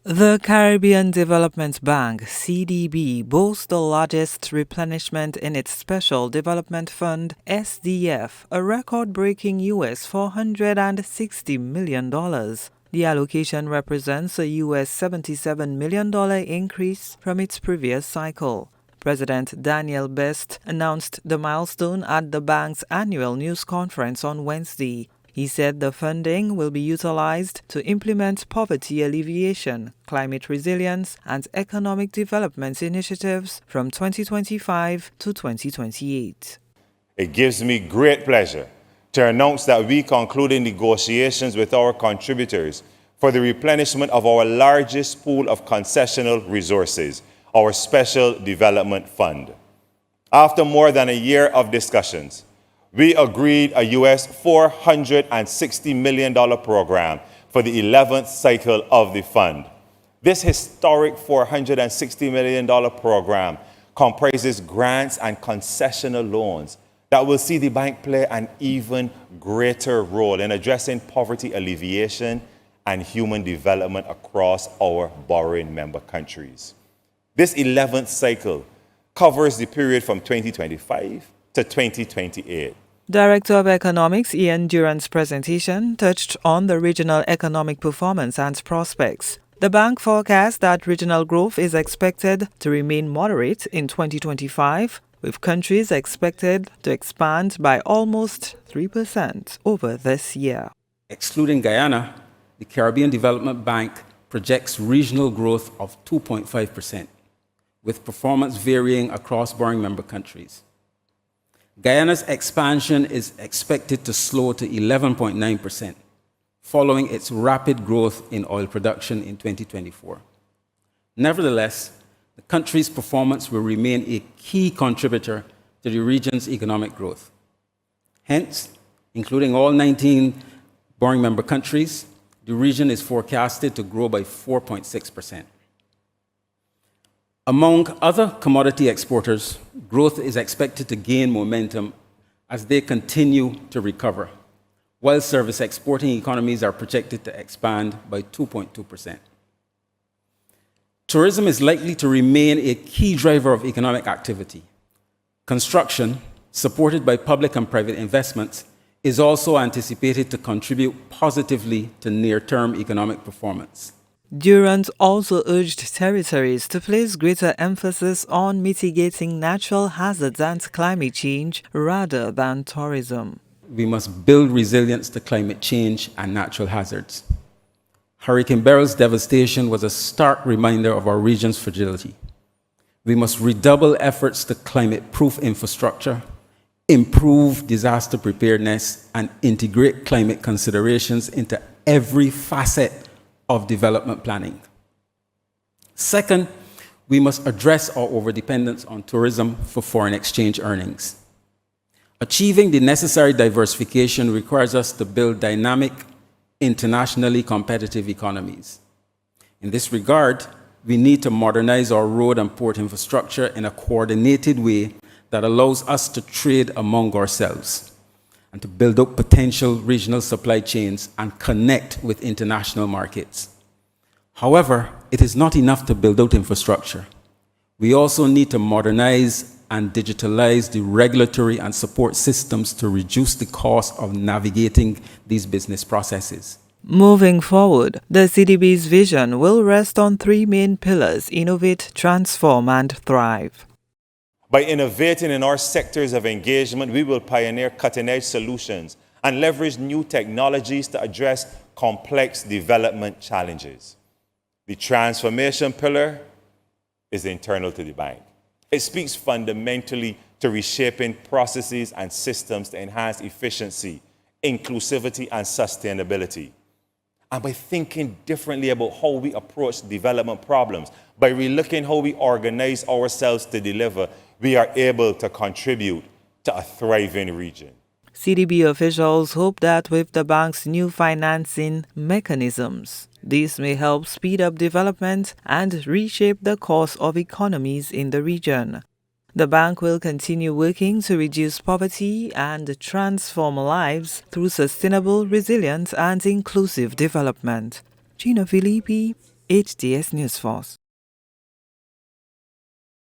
The Caribbean Development Bank (CDB) boasts the largest replenishment in its Special Development Fund (SDF), a record-breaking US $460 million. The allocation represents a US $77 million increase from its previous cycle. President Daniel Best announced the milestone at the bank's annual news conference on Wednesday. He said the funding will be utilized to implement poverty alleviation, climate resilience, and economic development initiatives from 2025 to 2028. It gives me great pleasure to announce that we concluded negotiations with our contributors for the replenishment of our largest pool of concessional resources, our Special Development Fund. After more than a year of discussions, we agreed a US $460 million program for the 11th cycle of the fund. This historic $460 million program comprises grants and concessional loans that will see the bank play an even greater role in addressing poverty alleviation and human development across our borrowing member countries. This 11th cycle covers the period from 2025 to 2028. Director of Economics Ian Durant's presentation touched on the regional economic performance and prospects. The bank forecasts that regional growth is expected to remain moderate in 2025, with countries expected to expand by almost 3% over this year. Excluding Guyana, the Caribbean Development Bank projects regional growth of 2.5%, with performance varying across borrowing member countries. Guyana's expansion is expected to slow to 11.9%, following its rapid growth in oil production in 2024. Nevertheless, the country's performance will remain a key contributor to the region's economic growth. Hence, including all 19 borrowing member countries, the region is forecasted to grow by 4.6%. Among other commodity exporters, growth is expected to gain momentum as they continue to recover, while service exporting economies are projected to expand by 2.2%. Tourism is likely to remain a key driver of economic activity. Construction, supported by public and private investments, is also anticipated to contribute positively to near-term economic performance. Durant also urged territories to place greater emphasis on mitigating natural hazards and climate change rather than tourism. We must build resilience to climate change and natural hazards. Hurricane Beryl's devastation was a stark reminder of our region's fragility. We must redouble efforts to climate-proof infrastructure, improve disaster preparedness, and integrate climate considerations into every facet of development planning. Second, we must address our overdependence on tourism for foreign exchange earnings. Achieving the necessary diversification requires us to build dynamic, internationally competitive economies. In this regard, we need to modernize our road and port infrastructure in a coordinated way that allows us to trade among ourselves and to build up potential regional supply chains and connect with international markets. However, it is not enough to build out infrastructure. We also need to modernize and digitalize the regulatory and support systems to reduce the cost of navigating these business processes. Moving forward, the CDB's vision will rest on three main pillars: innovate, transform, and thrive. By innovating in our sectors of engagement, we will pioneer cutting-edge solutions and leverage new technologies to address complex development challenges. The transformation pillar is internal to the bank. It speaks fundamentally to reshaping processes and systems to enhance efficiency, inclusivity, and sustainability. And by thinking differently about how we approach development problems, by relooking how we organize ourselves to deliver, we are able to contribute to a thriving region. CDB officials hope that with the bank's new financing mechanisms, this may help speed up development and reshape the course of economies in the region. The bank will continue working to reduce poverty and transform lives through sustainable, resilient, and inclusive development. Gina Filippi, HDS News Force.